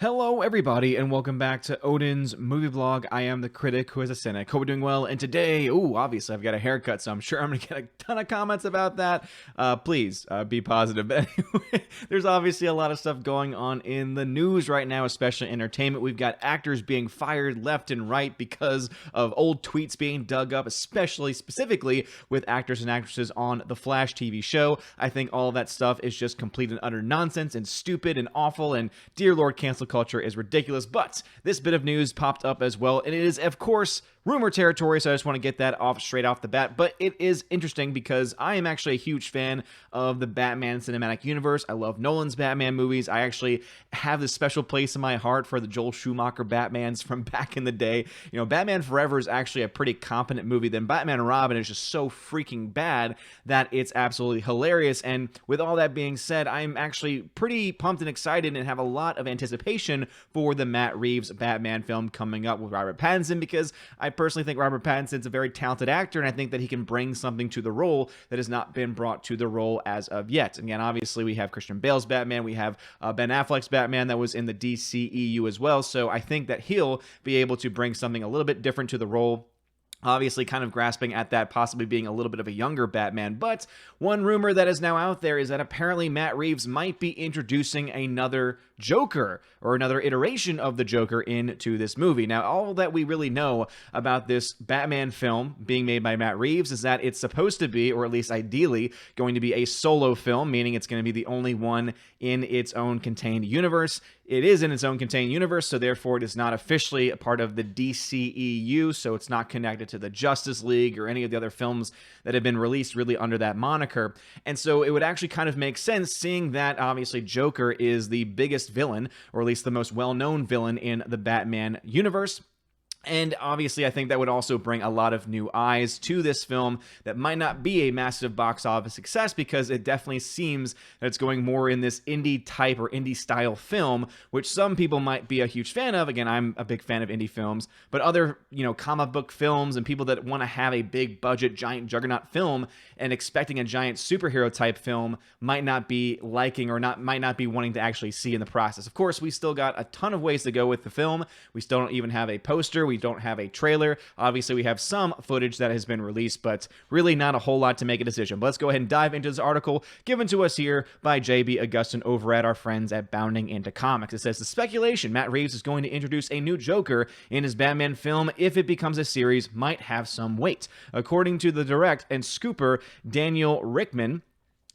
Hello, everybody, and welcome back to Odin's movie blog. I am the critic who is a cynic. Hope we're doing well. And today, obviously, I've got a haircut, so I'm sure I'm going to get a ton of comments about that. Please be positive. But anyway, there's obviously a lot of stuff going on in the news right now, especially entertainment. We've got actors being fired left and right because of old tweets being dug up, specifically with actors and actresses on the Flash TV show. I think all of that stuff is just complete and utter nonsense and stupid and awful. And dear Lord, cancel culture is ridiculous. But this bit of news popped up as well, and it is, of course, rumor territory, so I just want to get that off straight off the bat. But it is interesting because I am actually a huge fan of the Batman cinematic universe. I love Nolan's Batman movies. I actually have this special place in my heart for the Joel Schumacher Batmans from back in the day. You know, Batman Forever is actually a pretty competent movie. Then Batman and Robin is just so freaking bad that it's absolutely hilarious. And with all that being said, I'm actually pretty pumped and excited and have a lot of anticipation for the Matt Reeves Batman film coming up with Robert Pattinson, because I personally think Robert Pattinson's a very talented actor, and I think that he can bring something to the role that has not been brought to the role as of yet. Again, obviously, we have Christian Bale's Batman, we have Ben Affleck's Batman that was in the DCEU as well, so I think that he'll be able to bring something a little bit different to the role. Obviously, kind of grasping at that possibly being a little bit of a younger Batman. But one rumor that is now out there is that apparently Matt Reeves might be introducing another Joker, or another iteration of the Joker, into this movie. Now, all that we really know about this Batman film being made by Matt Reeves is that it's supposed to be, or at least ideally, going to be a solo film, meaning it's going to be the only one in its own contained universe. It is in its own contained universe, so therefore it is not officially a part of the DCEU, so it's not connected to the Justice League or any of the other films that have been released really under that moniker. And so it would actually kind of make sense, seeing that obviously Joker is the biggest villain, or at least the most well-known villain in the Batman universe. And obviously, I think that would also bring a lot of new eyes to this film that might not be a massive box office success, because it definitely seems that it's going more in this indie type or indie style film, which some people might be a huge fan of. Again, I'm a big fan of indie films, but other, comic book films and people that want to have a big budget, giant juggernaut film and expecting a giant superhero type film might not be liking, or might not be wanting to actually see in the process. Of course, we still got a ton of ways to go with the film. We still don't even have a poster. We don't have a trailer. Obviously, we have some footage that has been released, but really not a whole lot to make a decision. But let's go ahead and dive into this article given to us here by JB Augustin over at our friends at Bounding Into Comics. It says, the speculation Matt Reeves is going to introduce a new Joker in his Batman film, if it becomes a series, might have some weight. According to the direct and scooper Daniel Rickman,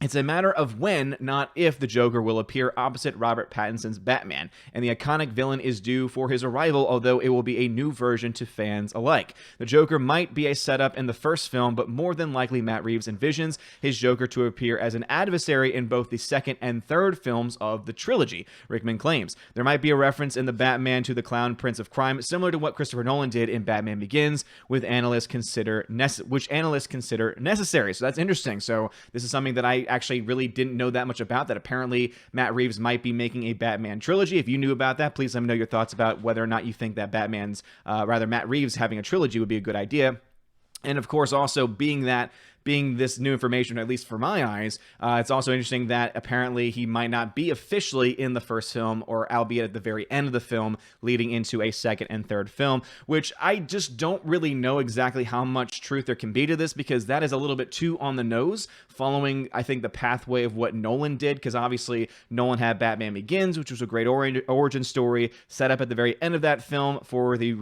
it's a matter of when, not if, the Joker will appear opposite Robert Pattinson's Batman, and the iconic villain is due for his arrival, although it will be a new version to fans alike. The Joker might be a setup in the first film, but more than likely Matt Reeves envisions his Joker to appear as an adversary in both the second and third films of the trilogy, Rickman claims. There might be a reference in the Batman to the Clown Prince of Crime, similar to what Christopher Nolan did in Batman Begins, which analysts consider necessary. So that's interesting. So this is something that I actually really didn't know that much about, that apparently Matt Reeves might be making a Batman trilogy. If you knew about that, please let me know your thoughts about whether or not you think that Matt Reeves having a trilogy would be a good idea. And of course, also being this new information, at least for my eyes, it's also interesting that apparently he might not be officially in the first film, or albeit at the very end of the film, leading into a second and third film, which I just don't really know exactly how much truth there can be to this, because that is a little bit too on the nose, following, I think, the pathway of what Nolan did, because obviously Nolan had Batman Begins, which was a great origin story set up at the very end of that film for the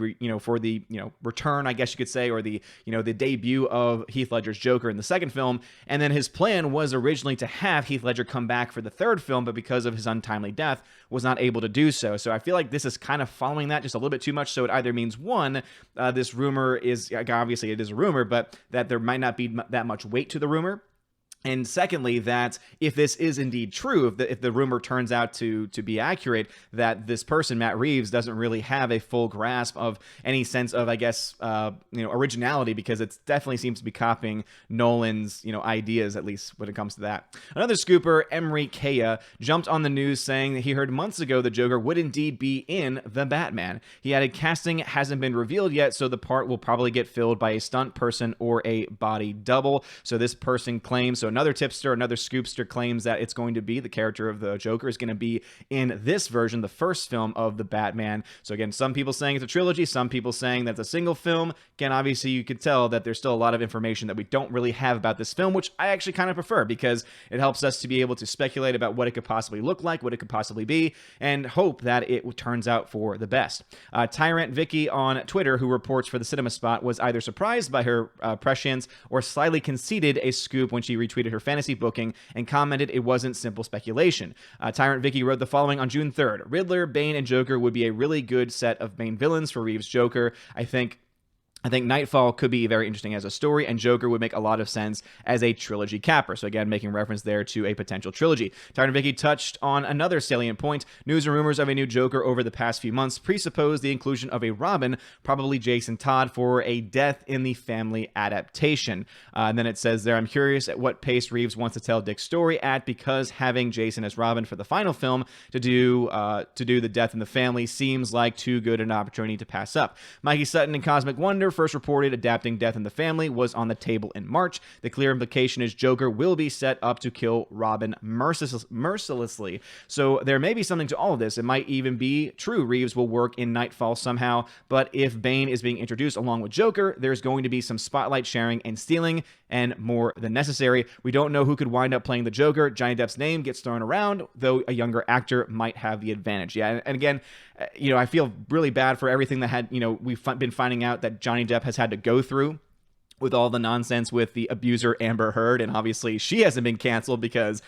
return, I guess you could say, or the debut of Heath Ledger's Joker in the second film. And then his plan was originally to have Heath Ledger come back for the third film, but because of his untimely death, was not able to do so. So I feel like this is kind of following that just a little bit too much. So it either means, one, this rumor is, obviously it is a rumor, but that there might not be that much weight to the rumor. And secondly, that if this is indeed true, if the rumor turns out to be accurate, that this person, Matt Reeves, doesn't really have a full grasp of any sense of, I guess, originality, because it definitely seems to be copying Nolan's, ideas, at least when it comes to that. Another scooper, Emery Kaya, jumped on the news saying that he heard months ago the Joker would indeed be in The Batman. He added, casting hasn't been revealed yet, so the part will probably get filled by a stunt person or a body double. So this person claims, so another tipster, another scoopster claims that it's going to be the character of the Joker is going to be in this version, the first film of the Batman. So again, some people saying it's a trilogy, some people saying that's a single film. Again, obviously you could tell that there's still a lot of information that we don't really have about this film, which I actually kind of prefer because it helps us to be able to speculate about what it could possibly look like, what it could possibly be, and hope that it turns out for the best. Tyrant Vicky on Twitter, who reports for the Cinema Spot, was either surprised by her prescience or slightly conceded a scoop when she retweeted her fantasy booking and commented it wasn't simple speculation. Tyrant Vicky wrote the following on June 3rd. Riddler, Bane, and Joker would be a really good set of main villains for Reeves' Joker. I think Nightfall could be very interesting as a story, and Joker would make a lot of sense as a trilogy capper. So again, making reference there to a potential trilogy. Tyrant Vicky touched on another salient point. News and rumors of a new Joker over the past few months presuppose the inclusion of a Robin, probably Jason Todd, for a Death in the Family adaptation. And then it says there, I'm curious at what pace Reeves wants to tell Dick's story at, because having Jason as Robin for the final film to do the Death in the Family seems like too good an opportunity to pass up. Mikey Sutton and Cosmic Wonder first reported adapting Death in the Family was on the table in March. The clear implication is Joker will be set up to kill Robin mercilessly. So there may be something to all of this. It might even be true Reeves will work in Nightfall somehow, but if Bane is being introduced along with Joker, there's going to be some spotlight sharing and stealing, and more than necessary. We don't know who could wind up playing the Joker. Johnny Depp's name gets thrown around, though a younger actor might have the advantage. Yeah, and again, I feel really bad for everything that we've been finding out that Johnny Depp has had to go through with all the nonsense with the abuser Amber Heard, and obviously she hasn't been canceled because,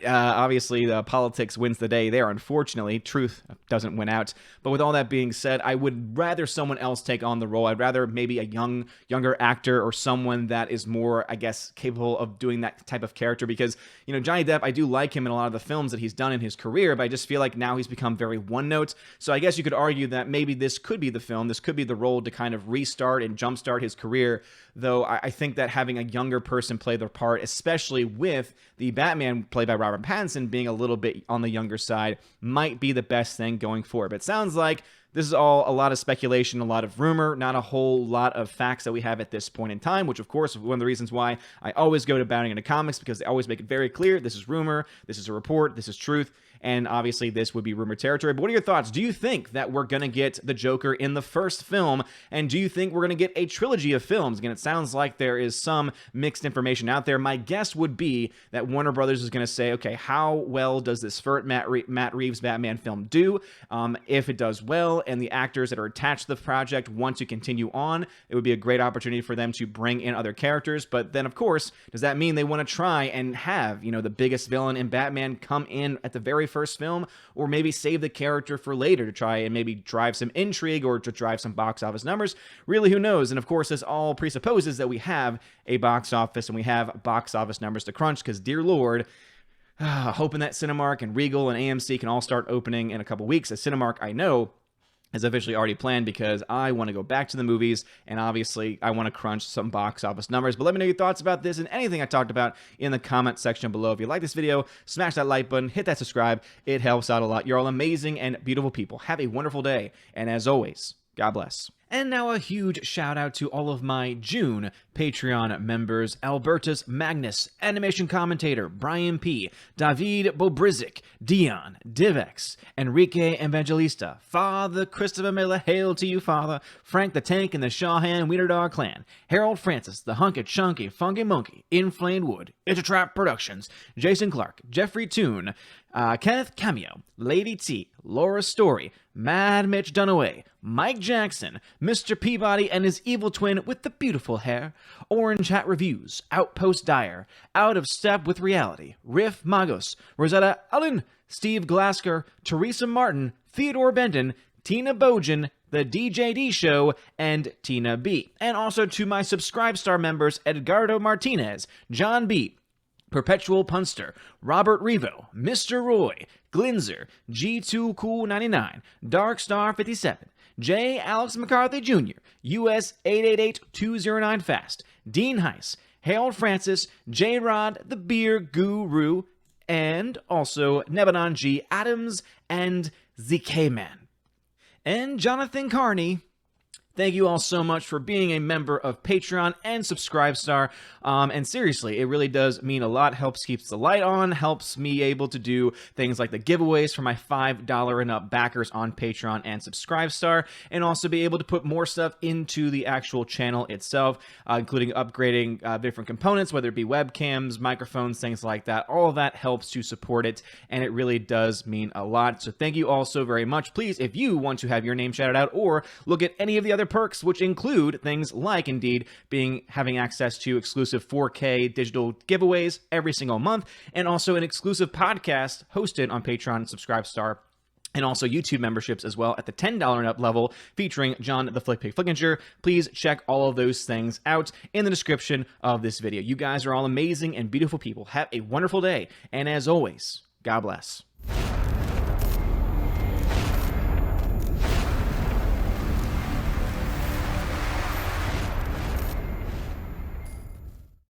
obviously the politics wins the day there. Unfortunately, truth doesn't win out. But with all that being said, I would rather someone else take on the role. I'd rather maybe a younger actor or someone that is more, I guess, capable of doing that type of character, because, Johnny Depp, I do like him in a lot of the films that he's done in his career, but I just feel like now he's become very one-note. So I guess you could argue that maybe this could be the film, this could be the role to kind of restart and jumpstart his career. Though I think that having a younger person play their part, especially with the Batman played by Robert Pattinson being a little bit on the younger side, might be the best thing going forward. But it sounds like this is all a lot of speculation, a lot of rumor, not a whole lot of facts that we have at this point in time, which of course is one of the reasons why I always go to Bounding Into Comics, because they always make it very clear this is rumor, this is a report, this is truth. And obviously this would be rumor territory. But what are your thoughts? Do you think that we're going to get the Joker in the first film? And do you think we're going to get a trilogy of films? Again, it sounds like there is some mixed information out there. My guess would be that Warner Brothers is going to say, okay, how well does this first Matt Reeves Batman film do? If it does well and the actors that are attached to the project want to continue on, it would be a great opportunity for them to bring in other characters. But then, of course, does that mean they want to try and have, the biggest villain in Batman come in at the very first film, or maybe save the character for later to try and maybe drive some intrigue or to drive some box office numbers? Really, who knows? And of course, this all presupposes that we have a box office and we have box office numbers to crunch, because dear Lord, hoping that Cinemark and Regal and AMC can all start opening in a couple weeks. As Cinemark, I know, is officially already planned, because I want to go back to the movies, and obviously I want to crunch some box office numbers. But let me know your thoughts about this and anything I talked about in the comment section below. If you like this video, smash that like button, hit that subscribe. It helps out a lot. You're all amazing and beautiful people. Have a wonderful day, and as always, God bless. And now a huge shout out to all of my June Patreon members: Albertus Magnus, Animation Commentator, Brian P., David Bobrizik, Dion, Divex, Enrique Evangelista, Father Christopher Miller, hail to you, Father, Frank the Tank and the Shawhan Wiener Dog Clan, Harold Francis, the Hunky Chunky Funky Monkey, Inflamed Wood, Intertrap Productions, Jason Clark, Jeffrey Toon, Kenneth Cameo, Lady T, Laura Story, Mad Mitch Dunaway, Mike Jackson, Mr. Peabody and his evil twin with the beautiful hair, Orange Hat Reviews, Outpost Dyer, Out of Step with Reality, Riff Magos, Rosetta Allen, Steve Glasker, Teresa Martin, Theodore Benton, Tina Bojan, The DJD Show, and Tina B. And also to my Subscribe Star members: Edgardo Martinez, John B., Perpetual Punster, Robert Revo, Mr. Roy, Glinzer, G2 Cool 99, Dark Star 57, J. Alex McCarthy Jr., US 888209 Fast, Dean Heiss, Harold Francis, J. Rod, the Beer Guru, and also Nebanon G. Adams and ZK Man. And Jonathan Carney, Thank you all so much for being a member of Patreon and Subscribestar. And seriously, it really does mean a lot. Helps keeps the light on, helps me able to do things like the giveaways for my $5 and up backers on Patreon and Subscribestar, and also be able to put more stuff into the actual channel itself, including upgrading different components, whether it be webcams, microphones, things like that. All of that helps to support it, and it really does mean a lot. So thank you all so very much. Please, if you want to have your name shouted out or look at any of the other perks, which include things like indeed having access to exclusive 4K digital giveaways every single month, and also an exclusive podcast hosted on Patreon and Subscribestar, and also YouTube memberships as well at the $10 and up level, featuring John the Flickpig Flickinger. Please check all of those things out in the description of this video. You guys are all amazing and beautiful people. Have a wonderful day, and as always, God bless.